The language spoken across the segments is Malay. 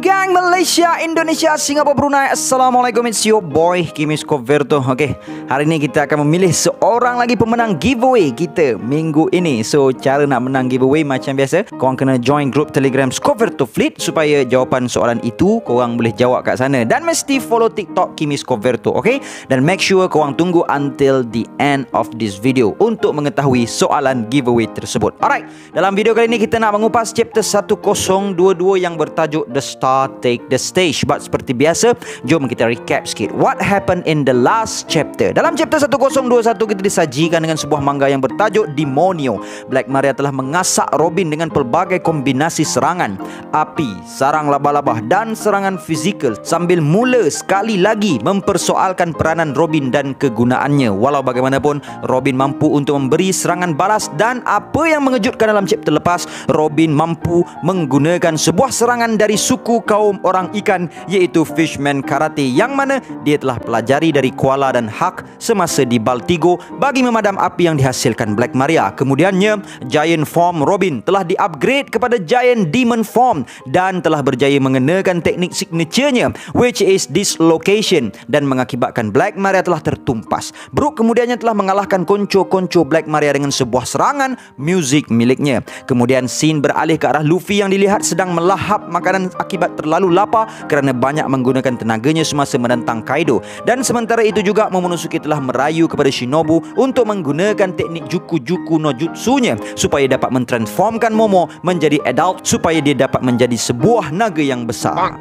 gang Malaysia, Indonesia, Singapura, Brunei. Assalamualaikum, it's your boy Kimi Skoverto. Okay, hari ini kita akan memilih seorang lagi pemenang giveaway kita minggu ini. So, cara nak menang giveaway macam biasa, korang kena join grup Telegram Skoverto Fleet supaya jawapan soalan itu korang boleh jawab kat sana. Dan mesti follow TikTok Kimi Skoverto, okay? Dan make sure korang tunggu until the end of this video untuk mengetahui soalan giveaway tersebut. Alright, dalam video kali ini kita nak mengupas chapter 1022 yang bertajuk The Star Take the Stage. But seperti biasa, jom kita recap sikit what happened in the last chapter. Dalam chapter 1021 kita disajikan dengan sebuah manga yang bertajuk Demonio. Black Maria telah mengasak Robin dengan pelbagai kombinasi serangan, api, sarang laba-laba dan serangan fizikal, sambil mula sekali lagi mempersoalkan peranan Robin dan kegunaannya. Walau bagaimanapun, Robin mampu untuk memberi serangan balas, dan apa yang mengejutkan dalam chapter lepas, Robin mampu menggunakan sebuah serangan dari suku kaum orang ikan, iaitu Fishman Karate, yang mana dia telah pelajari dari Koala dan Hak semasa di Baltigo bagi memadam api yang dihasilkan Black Maria. Kemudiannya, Giant Form Robin telah di-upgrade kepada Giant Demon Form dan telah berjaya mengenakan teknik signaturenya, which is Dislocation, dan mengakibatkan Black Maria telah tertumpas. Brook kemudiannya telah mengalahkan konco-konco Black Maria dengan sebuah serangan muzik miliknya. Kemudian scene beralih ke arah Luffy yang dilihat sedang melahap makanan akibat terlalu lapar kerana banyak menggunakan tenaganya semasa menentang Kaido. Dan sementara itu juga, Momonosuke telah merayu kepada Shinobu untuk menggunakan teknik Juku-Juku no Jutsunya supaya dapat mentransformkan Momo menjadi adult, supaya dia dapat menjadi sebuah naga yang besar.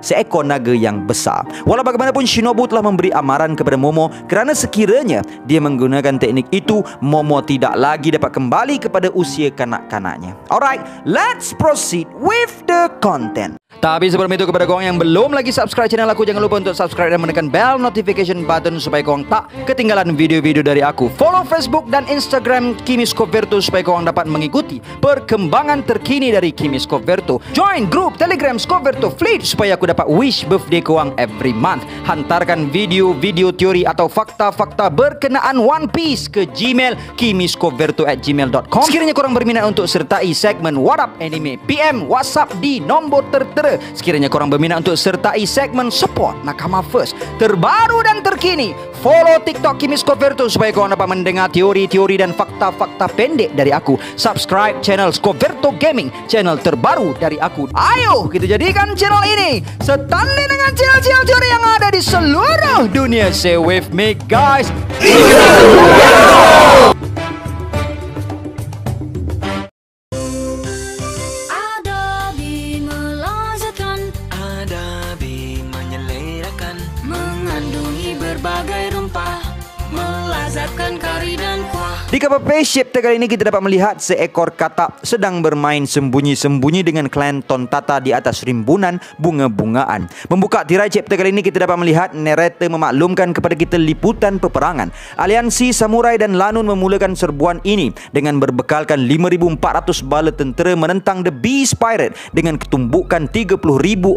Seekor naga yang besar. Walau bagaimanapun, Shinobu telah memberi amaran kepada Momo kerana sekiranya dia menggunakan teknik itu, Momo tidak lagi dapat kembali kepada usia kanak-kanaknya. Alright, let's proceed with the content. Tapi sebelum itu, kepada korang yang belum lagi subscribe channel aku, jangan lupa untuk subscribe dan menekan bell notification button supaya korang tak ketinggalan video-video dari aku. Follow Facebook dan Instagram Kimi Skoverto supaya korang dapat mengikuti perkembangan terkini dari Kimi Skoverto. Join grup Telegram Skoverto Fleet supaya aku dapat wish birthday korang every month. Hantarkan video-video teori atau fakta-fakta berkenaan One Piece ke Gmail kimiskoverto@gmail.com. Sekiranya korang berminat untuk sertai segmen What Up Anime, PM WhatsApp di nombor tertera. Sekiranya korang berminat untuk sertai segmen Support Nakama First terbaru dan terkini, follow TikTok Kimi Skoverto supaya korang dapat mendengar teori-teori dan fakta-fakta pendek dari aku. Subscribe channel Skoverto Gaming, channel terbaru dari aku. Ayo kita jadikan channel ini setanding dengan channel-channel teori yang ada di seluruh dunia. Say with me guys, di cover page chapter kali ini kita dapat melihat seekor katak sedang bermain sembunyi-sembunyi dengan klan Tontata di atas rimbunan bunga-bungaan. Membuka tirai chapter kali ini kita dapat melihat narrator memaklumkan kepada kita liputan peperangan. Aliansi Samurai dan Lanun memulakan serbuan ini dengan berbekalkan 5,400 bala tentera menentang The Beast Pirate dengan ketumbukan 30,000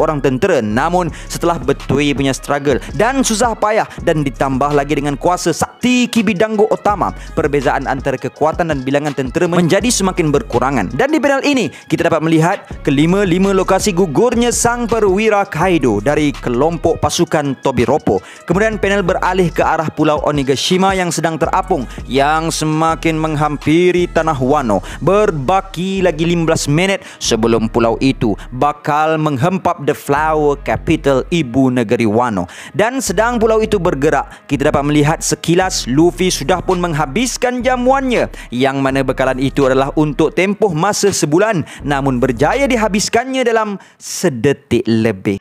orang tentera. Namun setelah betul punya struggle dan susah payah dan ditambah lagi dengan kuasa sakti Kibidango Otama, perbezaan antara kekuatan dan bilangan tentera menjadi semakin berkurangan. Dan di panel ini kita dapat melihat kelima-lima lokasi gugurnya sang perwira Kaido dari kelompok pasukan Tobiropo. Kemudian panel beralih ke arah pulau Onigashima yang sedang terapung, yang semakin menghampiri tanah Wano. Berbaki lagi 15 minit sebelum pulau itu bakal menghempap the flower capital ibu negeri Wano. Dan sedang pulau itu bergerak, kita dapat melihat sekilas Luffy sudah pun menghabiskan jamuannya, yang mana bekalan itu adalah untuk tempoh masa sebulan, namun berjaya dihabiskannya dalam sedetik lebih.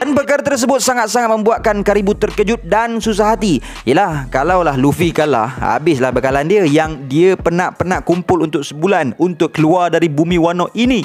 Dan perkara tersebut sangat-sangat membuatkan Karibu terkejut dan susah hati. Yelah, kalaulah Luffy kalah, habislah bekalan dia yang dia penat-penat kumpul untuk sebulan untuk keluar dari bumi Wano ini.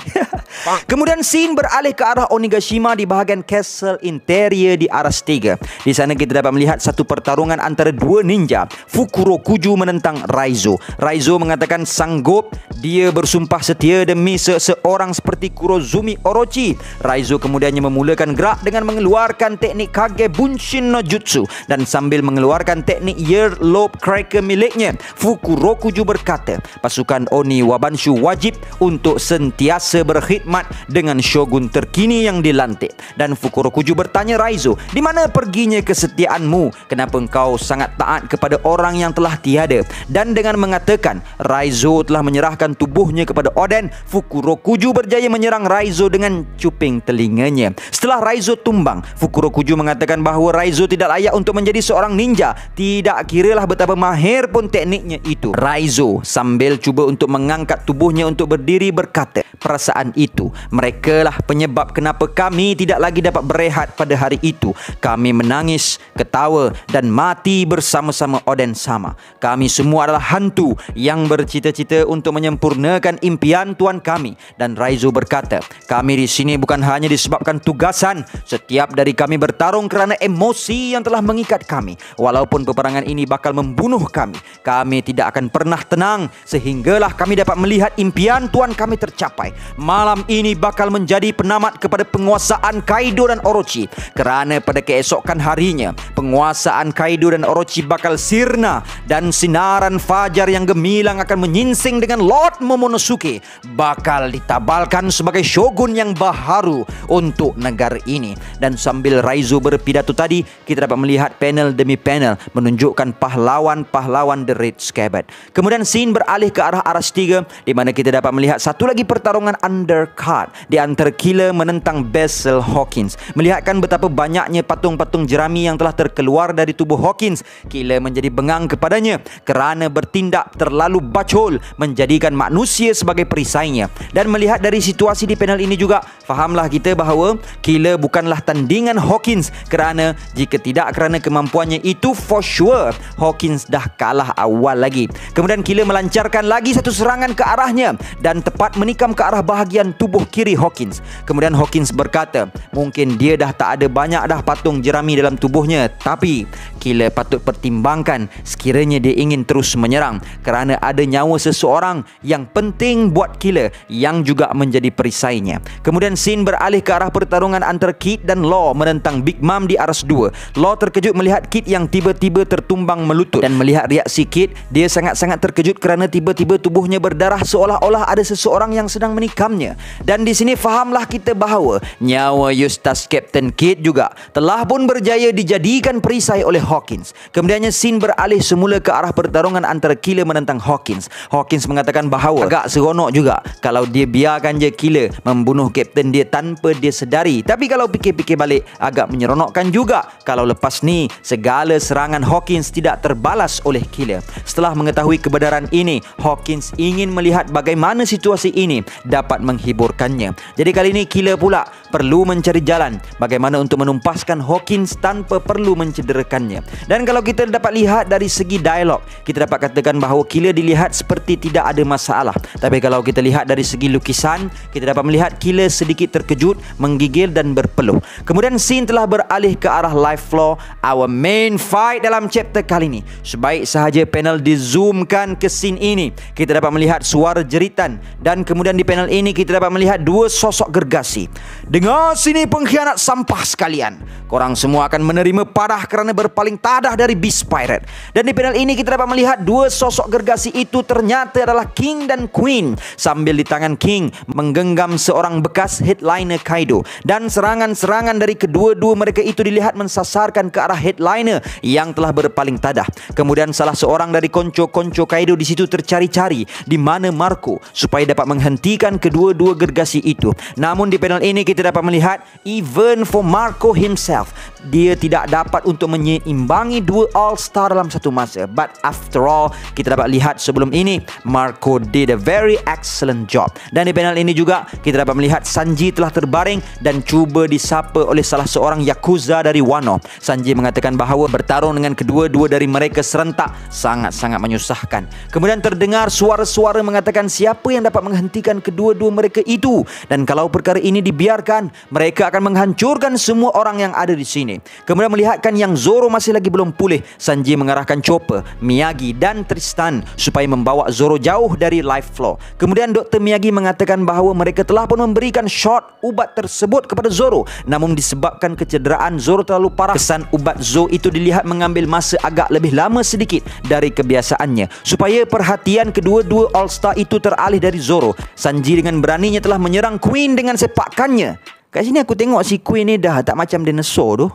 Kemudian scene beralih ke arah Onigashima di bahagian castle interior di Arastega. Di sana kita dapat melihat satu pertarungan antara dua ninja, Fukurokuju menentang Raizo. Raizo mengatakan sanggup dia bersumpah setia demi seseorang seperti Kurozumi Orochi. Raizo kemudiannya memulakan gerak dengan mengeluarkan teknik Kage Bunshin no Jutsu dan sambil mengeluarkan teknik Earlobe Cracker miliknya. Fukurokuju berkata, pasukan Oni Wabanshu wajib untuk sentiasa berhati berkhidmat dengan shogun terkini yang dilantik. Dan Fukurokuju bertanya Raizo, di mana perginya kesetiaanmu? Kenapa engkau sangat taat kepada orang yang telah tiada? Dan dengan mengatakan Raizo telah menyerahkan tubuhnya kepada Oden, Fukurokuju berjaya menyerang Raizo dengan cuping telinganya. Setelah Raizo tumbang, Fukurokuju mengatakan bahawa Raizo tidak layak untuk menjadi seorang ninja. Tidak kiralah betapa mahir pun tekniknya itu. Raizo sambil cuba untuk mengangkat tubuhnya untuk berdiri berkata, perasaan itu, merekalah penyebab kenapa kami tidak lagi dapat berehat pada hari itu. Kami menangis, ketawa dan mati bersama-sama Oden sama. Kami semua adalah hantu yang bercita-cita untuk menyempurnakan impian tuan kami. Dan Raizo berkata, kami di sini bukan hanya disebabkan tugasan. Setiap dari kami bertarung kerana emosi yang telah mengikat kami. Walaupun peperangan ini bakal membunuh kami, kami tidak akan pernah tenang sehinggalah kami dapat melihat impian tuan kami tercapai. Malam ini bakal menjadi penamat kepada penguasaan Kaido dan Orochi, kerana pada keesokan harinya penguasaan Kaido dan Orochi bakal sirna dan sinaran fajar yang gemilang akan menyingsing dengan Lord Momonosuke bakal ditabalkan sebagai shogun yang baharu untuk negara ini. Dan sambil Raizo berpidato tadi, kita dapat melihat panel demi panel menunjukkan pahlawan-pahlawan The Red Scabbard. Kemudian scene beralih ke arah Aras 3 di mana kita dapat melihat satu lagi pertarungan undercard di antara Killer menentang Basil Hawkins. Melihatkan betapa banyaknya patung-patung jerami yang telah terkeluar dari tubuh Hawkins, Killer menjadi bengang kepadanya kerana bertindak terlalu bacol menjadikan manusia sebagai perisainya. Dan melihat dari situasi di panel ini juga, fahamlah kita bahawa Killer bukanlah tandingan Hawkins, kerana jika tidak kerana kemampuannya itu, for sure Hawkins dah kalah awal lagi. Kemudian Killer melancarkan lagi satu serangan ke arahnya dan tepat menikam ke arah bahagian tubuh kiri Hawkins. Kemudian Hawkins berkata, mungkin dia dah tak ada banyak dah patung jerami dalam tubuhnya, tapi Killer patut pertimbangkan sekiranya dia ingin terus menyerang, kerana ada nyawa seseorang yang penting buat Killer yang juga menjadi perisainya. Kemudian scene beralih ke arah pertarungan antara Kid dan Law menentang Big Mom di Aras 2. Law terkejut melihat Kid yang tiba-tiba tertumbang melutut, dan melihat reaksi Kid, dia sangat-sangat terkejut kerana tiba-tiba tubuhnya berdarah seolah-olah ada seseorang yang sedang menikamnya. Dan di sini fahamlah kita bahawa nyawa Eustace Captain Kid juga telah pun berjaya dijadikan perisai oleh Hawkins. Kemudiannya scene beralih semula ke arah pertarungan antara Killer menentang Hawkins. Hawkins mengatakan bahawa agak seronok juga kalau dia biarkan je Killer membunuh Captain dia tanpa dia sedari. Tapi kalau fikir-fikir balik, agak menyeronokkan juga kalau lepas ni segala serangan Hawkins tidak terbalas oleh Killer. Setelah mengetahui kebenaran ini, Hawkins ingin melihat bagaimana situasi ini dapat menghiburkannya. Jadi kali ini Killer pula perlu mencari jalan bagaimana untuk menumpaskan Hawkins tanpa perlu mencederakannya. Dan kalau kita dapat lihat dari segi dialog, kita dapat katakan bahawa Killer dilihat seperti tidak ada masalah. Tapi kalau kita lihat dari segi lukisan, kita dapat melihat Killer sedikit terkejut, menggigil dan berpeluh. Kemudian scene telah beralih ke arah live floor, our main fight dalam chapter kali ini. Sebaik sahaja panel dizoomkan ke scene ini, kita dapat melihat suara jeritan, dan kemudian di panel ini kita dapat melihat dua sosok gergasi. Dengar sini pengkhianat sampah sekalian, korang semua akan menerima parah kerana berpaling tadah dari Beast Pirate. Dan di panel ini kita dapat melihat dua sosok gergasi itu ternyata adalah King dan Queen, sambil di tangan King menggenggam seorang bekas headliner Kaido. Dan serangan-serangan dari kedua-dua mereka itu dilihat mensasarkan ke arah headliner yang telah berpaling tadah. Kemudian salah seorang dari konco-konco Kaido di situ tercari-cari di mana Marco supaya dapat menghentikan kedua-dua gergasi itu. Namun di panel ini kita dapat melihat even for Marco himself, dia tidak dapat untuk menyeimbangi dua All-Star dalam satu masa. But after all, kita dapat lihat sebelum ini Marco did a very excellent job. Dan di panel ini juga kita dapat melihat Sanji telah terbaring dan cuba disapa oleh salah seorang Yakuza dari Wano. Sanji mengatakan bahawa bertarung dengan kedua-dua dari mereka serentak sangat-sangat menyusahkan. Kemudian terdengar suara-suara mengatakan siapa yang dapat menghentikan kedua-dua mereka itu. Dan kalau perkara ini dibiarkan, mengatakan mereka akan menghancurkan semua orang yang ada di sini. Kemudian melihatkan yang Zoro masih lagi belum pulih, Sanji mengarahkan Chopper, Miyagi dan Tristan supaya membawa Zoro jauh dari life floor. Kemudian Dr. Miyagi mengatakan bahawa mereka telah pun memberikan shot ubat tersebut kepada Zoro. Namun disebabkan kecederaan Zoro terlalu parah, kesan ubat Zo itu dilihat mengambil masa agak lebih lama sedikit dari kebiasaannya. Supaya perhatian kedua-dua All-Star itu teralih dari Zoro, Sanji dengan beraninya telah menyerang Queen dengan sepakannya. Kat sini aku tengok si Queen ni dah tak macam dinosaur tu.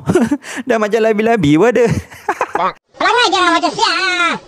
Dah macam labi-labi pada. Pelangai jangan macam siap.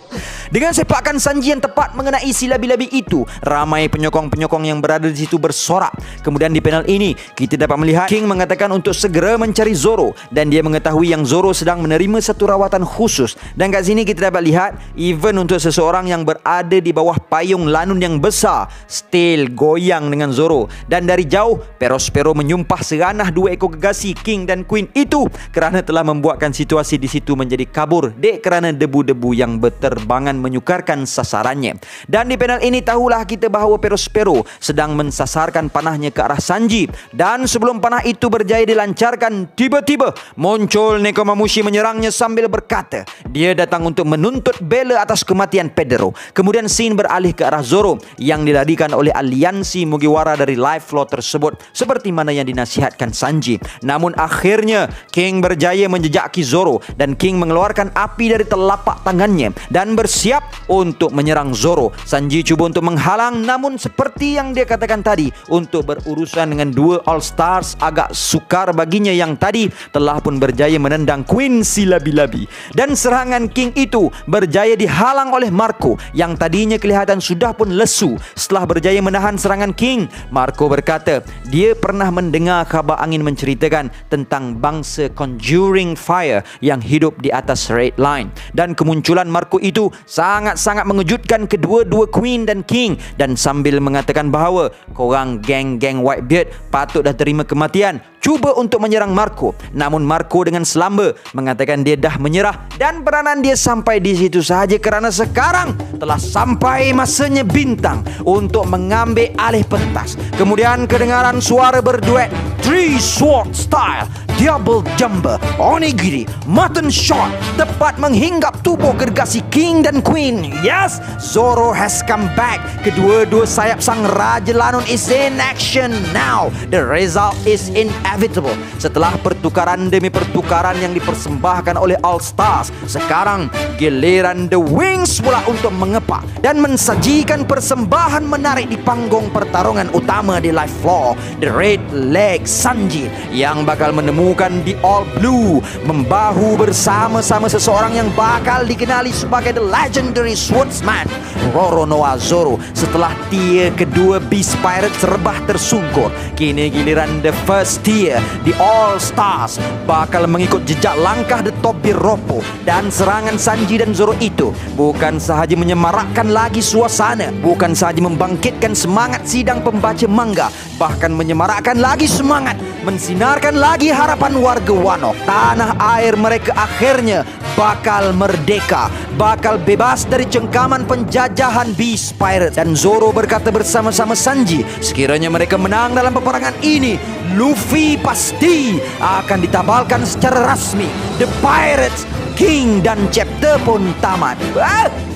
Dengan sepakan Sanji yang tepat mengenai si labi-labi itu, ramai penyokong-penyokong yang berada di situ bersorak. Kemudian di panel ini, kita dapat melihat King mengatakan untuk segera mencari Zoro, dan dia mengetahui yang Zoro sedang menerima satu rawatan khusus. Dan kat sini kita dapat lihat, even untuk seseorang yang berada di bawah payung lanun yang besar, still goyang dengan Zoro. Dan dari jauh, Perospero menyumpah seranah dua ekor gegasi King dan Queen itu kerana telah membuatkan situasi di situ menjadi kabur dek kerana debu-debu yang berterbangan menyukarkan sasarannya. Dan di panel ini tahulah kita bahawa Perospero sedang mensasarkan panahnya ke arah Sanji. Dan sebelum panah itu berjaya dilancarkan, tiba-tiba muncul Nekomamushi menyerangnya sambil berkata dia datang untuk menuntut bela atas kematian Pedro. Kemudian scene beralih ke arah Zoro yang dilarikan oleh aliansi Mugiwara dari live floor tersebut seperti mana yang dinasihatkan Sanji. Namun akhirnya King berjaya menjejaki Zoro dan King mengeluarkan api dari telapak tangannya dan bersiap untuk menyerang Zoro. Sanji cuba untuk menghalang, namun seperti yang dia katakan tadi, untuk berurusan dengan dua All Stars agak sukar baginya yang tadi telah pun berjaya menendang Queen si labi-labi. Dan serangan King itu berjaya dihalang oleh Marco yang tadinya kelihatan sudah pun lesu. Setelah berjaya menahan serangan King, Marco berkata dia pernah mendengar khabar angin menceritakan tentang bangsa Conjuring Fire yang hidup di atas Red Line. Dan kemunculan Marco itu sangat-sangat mengejutkan kedua-dua Queen dan King, dan sambil mengatakan bahawa korang geng-geng Whitebeard patut dah terima kematian, cuba untuk menyerang Marco. Namun Marco dengan selamba mengatakan dia dah menyerah dan peranan dia sampai di situ sahaja kerana sekarang telah sampai masanya Bintang untuk mengambil alih pentas. Kemudian kedengaran suara berduet Three Sword Style, Double Jumper, Onigiri, Mutton Shot tepat menghinggap tubuh gergasi King dan Queen. Yes, Zoro has come back. Kedua-dua sayap sang Raja Lanun is in action now. The result is inevitable. Setelah pertukaran demi pertukaran yang dipersembahkan oleh All Stars, sekarang giliran The Wings pula untuk mengepak dan mensajikan persembahan menarik di panggung pertarungan utama di live floor. The Red Leg Sanji yang bakal menemukan di All Blue membahu bersama-sama seseorang yang bakal dikenali sebagai The Legendary Swordsman Roronoa Zoro. Setelah tier kedua Beast Pirates rebah tersungkur, kini giliran the first tier di All Stars bakal mengikut jejak langkah The Tobiropo. Dan serangan Sanji dan Zoro itu bukan sahaja menyemarakkan lagi suasana, bukan sahaja membangkitkan semangat sidang pembaca manga, bahkan menyemarakkan lagi semangat, mensinarkan lagi harapan warga Wano. Tanah air mereka akhirnya bakal merdeka, bakal bebas dari cengkaman penjajahan Beast Pirates. Dan Zoro berkata bersama-sama Sanji, sekiranya mereka menang dalam peperangan ini, Luffy pasti akan ditabalkan secara rasmi. The Pirates King dan chapter pun tamat.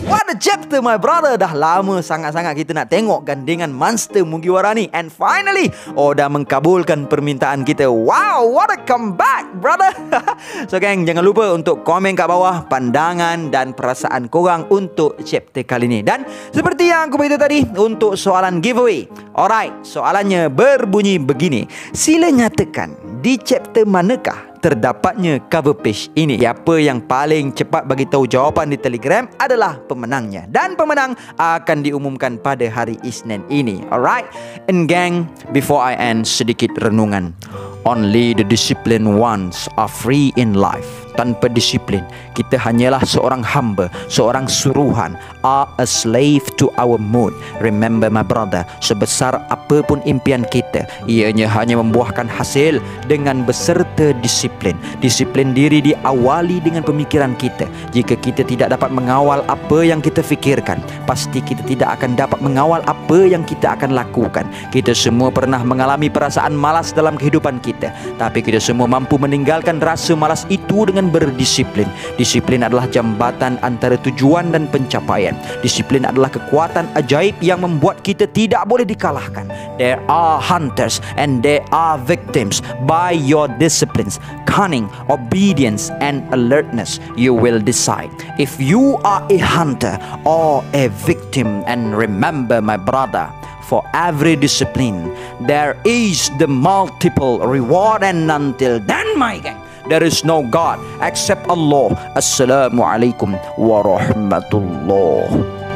What a chapter my brother. Dah lama sangat-sangat kita nak tengok gandengan monster Mugiwara ni. And finally Oda mengkabulkan permintaan kita. Wow, what a comeback brother. So gang, jangan lupa untuk komen kat bawah pandangan dan perasaan korang untuk chapter kali ni. Dan seperti yang aku beritahu tadi, untuk soalan giveaway, alright, soalannya berbunyi begini. Sila nyatakan di chapter manakah terdapatnya cover page ini. Siapa yang paling cepat bagi tahu jawapan di Telegram adalah pemenangnya. Dan pemenang akan diumumkan pada hari Isnin ini. Alright? And gang, before I end, sedikit renungan. Only the disciplined ones are free in life. tanpa disiplin, kita hanyalah seorang hamba, seorang suruhan, are a slave to our mood. Remember my brother, sebesar apapun impian kita, ianya hanya membuahkan hasil dengan beserta disiplin. Disiplin diri diawali dengan pemikiran kita. Jika kita tidak dapat mengawal apa yang kita fikirkan, pasti kita tidak akan dapat mengawal apa yang kita akan lakukan. Kita semua pernah mengalami perasaan malas dalam kehidupan kita, tapi kita semua mampu meninggalkan rasa malas itu dengan berdisiplin. Disiplin adalah jambatan antara tujuan dan pencapaian. Disiplin adalah kekuatan ajaib yang membuat kita tidak boleh dikalahkan. There are hunters and there are victims. By your disciplines, cunning, obedience and alertness, you will decide if you are a hunter or a victim. And remember my brother, for every discipline there is the multiple reward. And until then my gang, there is no God except Allah. Assalamualaikum warahmatullahi